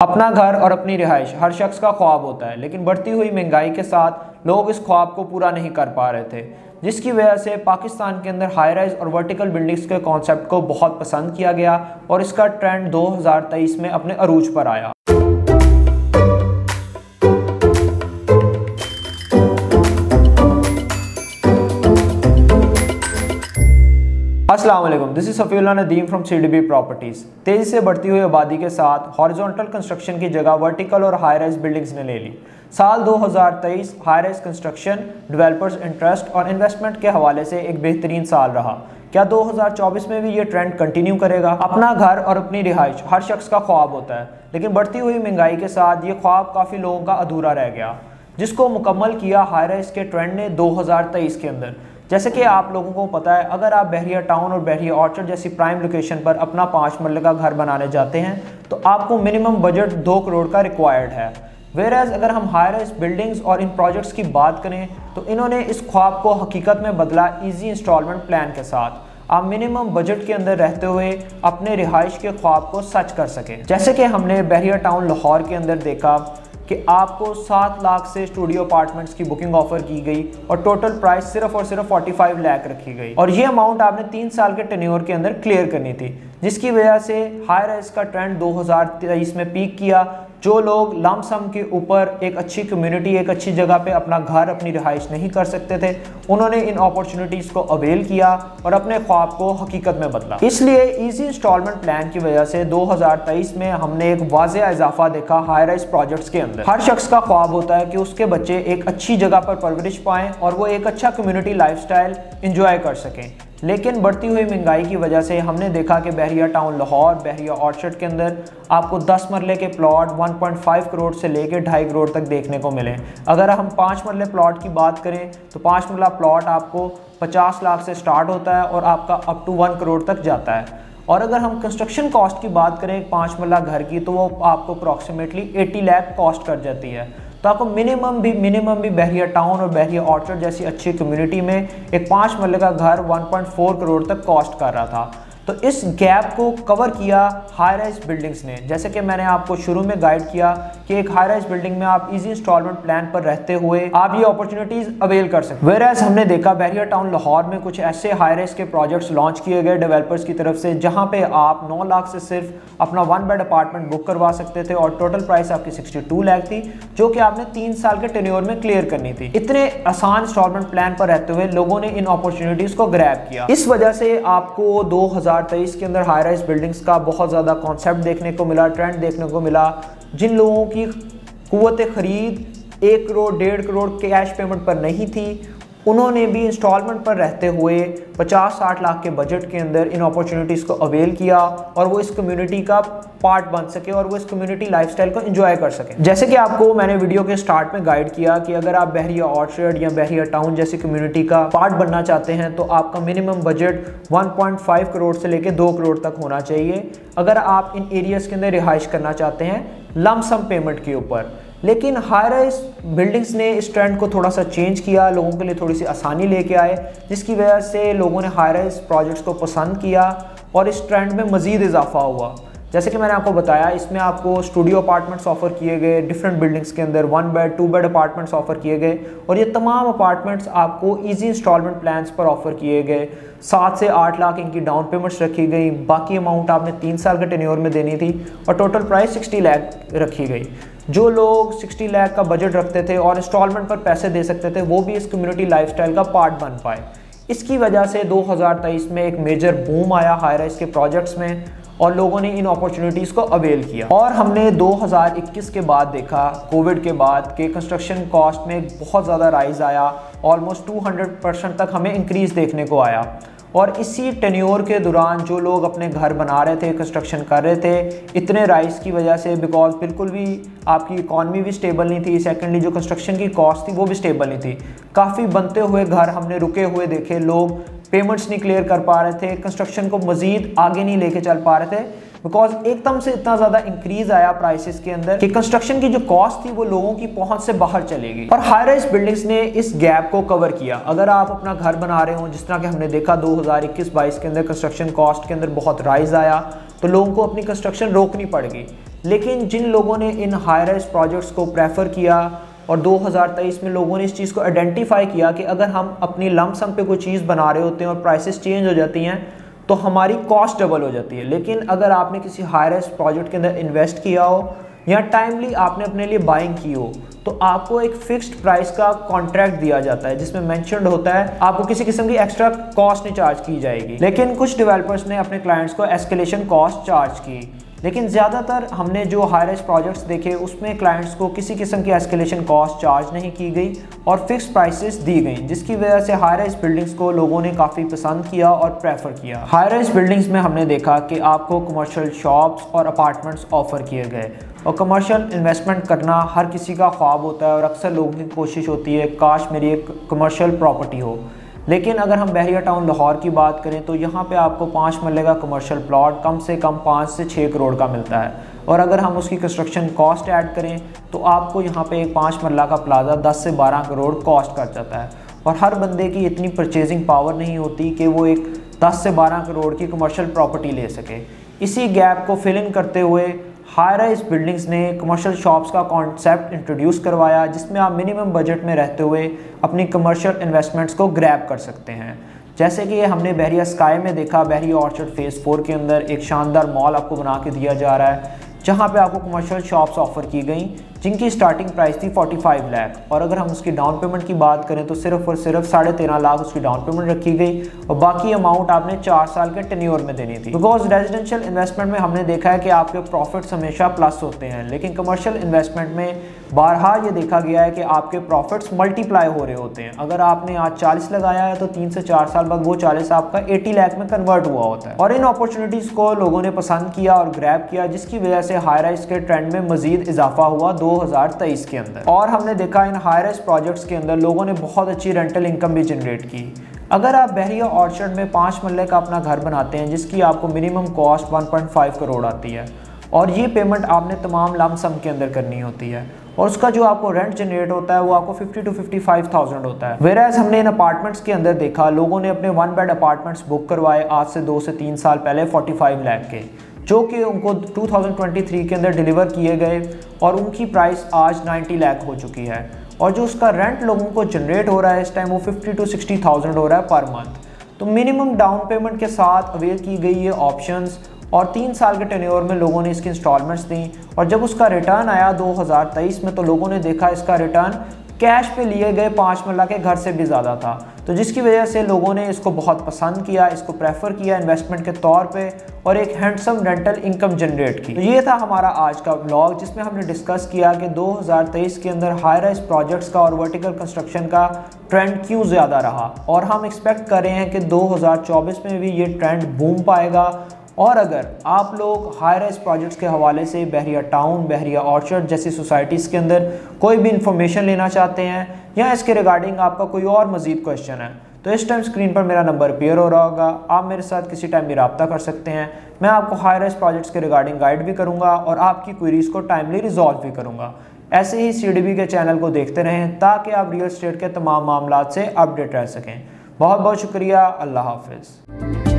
अपना घर और अपनी रिहाइश हर शख्स का ख्वाब होता है, लेकिन बढ़ती हुई महंगाई के साथ लोग इस ख्वाब को पूरा नहीं कर पा रहे थे, जिसकी वजह से पाकिस्तान के अंदर हाई राइज और वर्टिकल बिल्डिंग्स के कॉन्सेप्ट को बहुत पसंद किया गया और इसका ट्रेंड 2023 में अपने अरूज पर आया। अस्सलाम वालेकुम, this is Safiullah Nadeem from CDB properties. तेजी से बढ़ती हुई आबादी के साथ हॉरिजॉन्टल कंस्ट्रक्शन की जगह वर्टिकल और हाई राइज बिल्डिंग्स ने ले ली। साल 2023 high rise construction, developers interest और इन्वेस्टमेंट के हवाले से एक बेहतरीन साल रहा। क्या 2024 में भी ये ट्रेंड कंटिन्यू करेगा? अपना घर और अपनी रिहाइश हर शख्स का ख्वाब होता है, लेकिन बढ़ती हुई महंगाई के साथ ये ख्वाब काफ़ी लोगों का अधूरा रह गया, जिसको मुकम्मल किया हाई राइज के ट्रेंड ने 2023 के अंदर। जैसे कि आप लोगों को पता है, अगर आप बहरिया टाउन और बहरिया ऑर्चर्ड जैसी प्राइम लोकेशन पर अपना 5 मरले का घर बनाने जाते हैं तो आपको मिनिमम बजट 2 करोड़ का रिक्वायर्ड है। वेयरएज अगर हम हाई राइज बिल्डिंग्स और इन प्रोजेक्ट्स की बात करें तो इन्होंने इस ख्वाब को हकीकत में बदला ईजी इंस्टॉलमेंट प्लान के साथ। आप मिनिमम बजट के अंदर रहते हुए अपने रिहाइश के ख्वाब को सच कर सकें। जैसे कि हमने बहरिया टाउन लाहौर के अंदर देखा कि आपको 7 लाख से स्टूडियो अपार्टमेंट्स की बुकिंग ऑफर की गई और टोटल प्राइस सिर्फ और सिर्फ 45 लाख रखी गई, और ये अमाउंट आपने 3 साल के टेन्योर के अंदर क्लियर करनी थी, जिसकी वजह से हाई राइज का ट्रेंड 2023 में पीक किया। जो लोग लमसम के ऊपर एक अच्छी कम्युनिटी, एक अच्छी जगह पे अपना घर, अपनी रिहाइश नहीं कर सकते थे, उन्होंने इन अपॉर्चुनिटीज़ को अवेल किया और अपने ख्वाब को हकीकत में बदला। इसलिए इजी इंस्टॉलमेंट प्लान की वजह से 2023 में हमने एक वाज़ेह इजाफा देखा हाई राइज प्रोजेक्ट्स के अंदर। हर शख्स का ख्वाब होता है कि उसके बच्चे एक अच्छी जगह पर परवरिश पाएँ और वो एक अच्छा कम्युनिटी लाइफस्टाइल इंजॉय कर सकें, लेकिन बढ़ती हुई महंगाई की वजह से हमने देखा कि बहरिया टाउन लाहौर, बहरिया ऑर्चर्ड के अंदर आपको 10 मरले के प्लॉट 1.5 करोड़ से लेकर 2.5 करोड़ तक देखने को मिले। अगर हम 5 मरले प्लॉट की बात करें तो 5 मरला प्लॉट आपको 50 लाख से स्टार्ट होता है और आपका अप टू 1 करोड़ तक जाता है। और अगर हम कंस्ट्रक्शन कॉस्ट की बात करें 5 मरला घर की तो वो आपको अप्रॉक्सीमेटली 80 लाख कॉस्ट कर जाती है। तो आपको मिनिमम भी बहरिया टाउन और बहरिया ऑर्चर्ड जैसी अच्छी कम्युनिटी में एक 5 मरले का घर 1.4 करोड़ तक कॉस्ट कर रहा था। तो इस गैप को कवर किया हाई राइज बिल्डिंग्स ने। जैसे कि मैंने आपको शुरू में गाइड किया कि एक हाई राइज बिल्डिंग में आप इजी इंस्टॉलमेंट प्लान पर रहते हुए आप ये अपॉर्चुनिटीज अवेल कर सकते हैं। वेयरएज हमने देखा बहरिया टाउन लाहौर में कुछ ऐसे हाई राइज के प्रोजेक्ट्स लॉन्च किए गए डेवलपर्स की तरफ से, जहां पे आप 9 लाख से सिर्फ अपना 1 बेड अपार्टमेंट बुक करवा सकते थे और टोटल प्राइस आपकी 62 लाख थी, जो कि आपने 3 साल के टेन्योर में क्लियर करनी थी। इतने आसान इंस्टॉलमेंट प्लान पर रहते हुए लोगों ने इन अपॉर्चुनिटीज को ग्रैब किया। इस वजह से आपको 2023 के अंदर हाई राइज बिल्डिंग्स का बहुत ज़्यादा कॉन्सेप्ट देखने को मिला, ट्रेंड देखने को मिला। जिन लोगों की कुव्वत खरीद 1 करोड़ 1.5 करोड़ कैश पेमेंट पर नहीं थी, उन्होंने भी इंस्टॉलमेंट पर रहते हुए 50-60 लाख के बजट के अंदर इन अपॉर्चुनिटीज़ को अवेल किया और वो इस कम्युनिटी का पार्ट बन सके और वो इस कम्युनिटी लाइफस्टाइल को एंजॉय कर सके। जैसे कि आपको मैंने वीडियो के स्टार्ट में गाइड किया कि अगर आप बहरिया ऑर्चर्ड या बहरिया टाउन जैसी कम्युनिटी का पार्ट बनना चाहते हैं तो आपका मिनिमम बजट 1.5 करोड़ से लेकर 2 करोड़ तक होना चाहिए अगर आप इन एरियाज़ के अंदर रिहाइश करना चाहते हैं लमसम पेमेंट के ऊपर। लेकिन हाई राइज बिल्डिंग्स ने इस ट्रेंड को थोड़ा सा चेंज किया, लोगों के लिए थोड़ी सी आसानी लेके आए, जिसकी वजह से लोगों ने हाई राइज प्रोजेक्ट्स को पसंद किया और इस ट्रेंड में मज़ीद इजाफा हुआ। जैसे कि मैंने आपको बताया, इसमें आपको स्टूडियो अपार्टमेंट्स ऑफर किए गए, डिफरेंट बिल्डिंग्स के अंदर 1 बेड 2 बेड अपार्टमेंट्स ऑफर किए गए और ये तमाम अपार्टमेंट्स आपको इजी इंस्टॉलमेंट प्लान्स पर ऑफर किए गए। 7 से 8 लाख इनकी डाउन पेमेंट्स रखी गई, बाकी अमाउंट आपने 3 साल के टेन्योर में देनी थी और टोटल प्राइस 60 लाख रखी गई। जो लोग 60 लाख का बजट रखते थे और इंस्टॉलमेंट पर पैसे दे सकते थे, वो भी इस कम्युनिटी लाइफस्टाइल का पार्ट बन पाए। इसकी वजह से 2023 में एक मेजर बूम आया हाई राइज के प्रोजेक्ट्स में और लोगों ने इन अपॉर्चुनिटीज़ को अवेल किया। और हमने 2021 के बाद देखा, कोविड के बाद, कि कंस्ट्रक्शन कॉस्ट में बहुत ज़्यादा राइज आया, ऑलमोस्ट 200% तक हमें इंक्रीज़ देखने को आया। और इसी टेन्योर के दौरान जो लोग अपने घर बना रहे थे, कंस्ट्रक्शन कर रहे थे, इतने राइज की वजह से, बिकॉज बिल्कुल भी आपकी इकॉनमी भी स्टेबल नहीं थी, सेकेंडली जो कंस्ट्रक्शन की कॉस्ट थी वो भी स्टेबल नहीं थी। काफ़ी बनते हुए घर हमने रुके हुए देखे, लोग पेमेंट्स नहीं क्लियर कर पा रहे थे, कंस्ट्रक्शन को मज़ीद आगे नहीं लेके चल पा रहे थे, बिकॉज एकदम से इतना ज़्यादा इंक्रीज आया प्राइसेस के अंदर कि कंस्ट्रक्शन की जो कॉस्ट थी वो लोगों की पहुंच से बाहर चली गई। और हाई राइज बिल्डिंग्स ने इस गैप को कवर किया। अगर आप अपना घर बना रहे हो, जिस तरह के हमने देखा 2021-22 के अंदर कंस्ट्रक्शन कॉस्ट के अंदर बहुत राइज आया, तो लोगों को अपनी कंस्ट्रक्शन रोकनी पड़ गई। लेकिन जिन लोगों ने इन हाई राइज प्रोजेक्ट्स को प्रेफर किया और 2023 में लोगों ने इस चीज़ को आइडेंटिफाई किया कि अगर हम अपनी लंप सम पे कोई चीज़ बना रहे होते हैं और प्राइसेस चेंज हो जाती हैं तो हमारी कॉस्ट डबल हो जाती है। लेकिन अगर आपने किसी हाई राइज प्रोजेक्ट के अंदर इन्वेस्ट किया हो या टाइमली आपने अपने लिए बाइंग की हो तो आपको एक फिक्स्ड प्राइस का कॉन्ट्रैक्ट दिया जाता है जिसमें मेंशन्ड होता है आपको किसी किस्म की एक्स्ट्रा कॉस्ट नहीं चार्ज की जाएगी। लेकिन कुछ डेवलपर्स ने अपने क्लाइंट्स को एस्केलेशन कॉस्ट चार्ज की, लेकिन ज़्यादातर हमने जो हाई राइज प्रोजेक्ट्स देखे उसमें क्लाइंट्स को किसी किस्म की एस्केलेशन कॉस्ट चार्ज नहीं की गई और फिक्स प्राइसेस दी गई, जिसकी वजह से हाई राइज बिल्डिंग्स को लोगों ने काफ़ी पसंद किया और प्रेफर किया। हाई राइज बिल्डिंग्स में हमने देखा कि आपको कमर्शियल शॉप्स और अपार्टमेंट्स ऑफर किए गए और कमर्शियल इन्वेस्टमेंट करना हर किसी का ख्वाब होता है और अक्सर लोगों की कोशिश होती है काश मेरी एक कमर्शियल प्रॉपर्टी हो। लेकिन अगर हम बहरिया टाउन लाहौर की बात करें तो यहाँ पे आपको 5 मरले का कमर्शियल प्लॉट कम से कम 5 से 6 करोड़ का मिलता है और अगर हम उसकी कंस्ट्रक्शन कॉस्ट ऐड करें तो आपको यहाँ पे एक 5 मरला का प्लाजा 10 से 12 करोड़ कॉस्ट कर जाता है। और हर बंदे की इतनी परचेजिंग पावर नहीं होती कि वो एक 10 से 12 करोड़ की कमर्शियल प्रॉपर्टी ले सके। इसी गैप को फिल इन करते हुए हाई राइज बिल्डिंग्स ने कमर्शियल शॉप्स का कॉन्सेप्ट इंट्रोड्यूस करवाया जिसमें आप मिनिमम बजट में रहते हुए अपनी कमर्शियल इन्वेस्टमेंट्स को ग्रैब कर सकते हैं। जैसे कि हमने बहरिया स्काई में देखा, बहरिया ऑर्चर्ड फेज़ 4 के अंदर एक शानदार मॉल आपको बना के दिया जा रहा है जहां पे आपको कमर्शियल शॉप्स ऑफर की गई जिनकी स्टार्टिंग प्राइस थी 45 लाख और अगर हम उसकी डाउन पेमेंट की बात करें तो सिर्फ और सिर्फ 13.5 लाख उसकी डाउन पेमेंट रखी गई और बाकी अमाउंट आपने 4 साल के टेन्योर में देनी थी। बिकॉज रेजिडेंशियल इन्वेस्टमेंट में हमने देखा है कि आपके प्रॉफिट्स हमेशा प्लस होते हैं, लेकिन कमर्शियल इन्वेस्टमेंट में बारहा ये देखा गया है कि आपके प्रॉफिट्स मल्टीप्लाई हो रहे होते हैं। अगर आपने आज 40 लगाया है तो 3 से 4 साल बाद वो 40 आपका 80 लाख में कन्वर्ट हुआ होता है। और इन अपॉर्चुनिटीज़ को लोगों ने पसंद किया और ग्रैब किया जिसकी वजह से हाई राइज के ट्रेंड में मजीद इजाफा हुआ 2023 के अंदर। और हमने देखा इन हाई राइज प्रोजेक्ट्स के अंदर लोगों ने बहुत अच्छी रेंटल इनकम भी जनरेट की। अगर आप बहरिया ऑर्चर्ड में 5 मरले का अपना घर बनाते हैं जिसकी आपको मिनिमम कॉस्ट 1.5 करोड़ आती है और ये पेमेंट आपने तमाम लम सम के अंदर करनी होती है और उसका जो आपको रेंट जनरेट होता है वो आपको 50 to 55,000 होता है। वेराज हमने इन अपार्टमेंट्स के अंदर देखा लोगों ने अपने 1 बेड अपार्टमेंट्स बुक करवाए आज से 2 से 3 साल पहले 45 लाख के, जो कि उनको 2023 के अंदर डिलीवर किए गए और उनकी प्राइस आज 90 लाख हो चुकी है और जो उसका रेंट लोगों को जनरेट हो रहा है इस टाइम वो 50 to 60,000 हो रहा है पर मंथ। तो मिनिमम डाउन पेमेंट के साथ अवेल की गई ये ऑप्शंस और 3 साल के टेन्योर में लोगों ने इसकी इंस्टॉलमेंट्स दी और जब उसका रिटर्न आया 2023 में तो लोगों ने देखा इसका रिटर्न कैश पे लिए गए 5 मरला के घर से भी ज़्यादा था, तो जिसकी वजह से लोगों ने इसको बहुत पसंद किया, इसको प्रेफर किया इन्वेस्टमेंट के तौर पे और एक हैंडसम रेंटल इनकम जनरेट की। तो ये था हमारा आज का व्लॉग जिसमें हमने डिस्कस किया कि 2023 के अंदर हाई राइज प्रोजेक्ट्स का और वर्टिकल कंस्ट्रक्शन का ट्रेंड क्यों ज़्यादा रहा और हम एक्सपेक्ट कर रहे हैं कि 2024 में भी ये ट्रेंड बूम पाएगा। और अगर आप लोग हाई राइज प्रोजेक्ट्स के हवाले से बहरिया टाउन, बहरिया ऑर्चर्ड जैसी सोसाइटीज़ के अंदर कोई भी इंफॉर्मेशन लेना चाहते हैं या इसके रिगार्डिंग आपका कोई और मज़ीद क्वेश्चन है तो इस टाइम स्क्रीन पर मेरा नंबर अपीयर हो रहा होगा, आप मेरे साथ किसी टाइम भी रब्ता कर सकते हैं। मैं आपको हाई राइज प्रोजेक्ट्स के रिगार्डिंग गाइड भी करूँगा और आपकी क्वेरीज़ को टाइमली रिजॉल्व भी करूँगा। ऐसे ही CDB के चैनल को देखते रहें ताकि आप रियल एस्टेट के तमाम मामलात से अपडेट रह सकें। बहुत बहुत शुक्रिया। अल्लाह हाफिज़।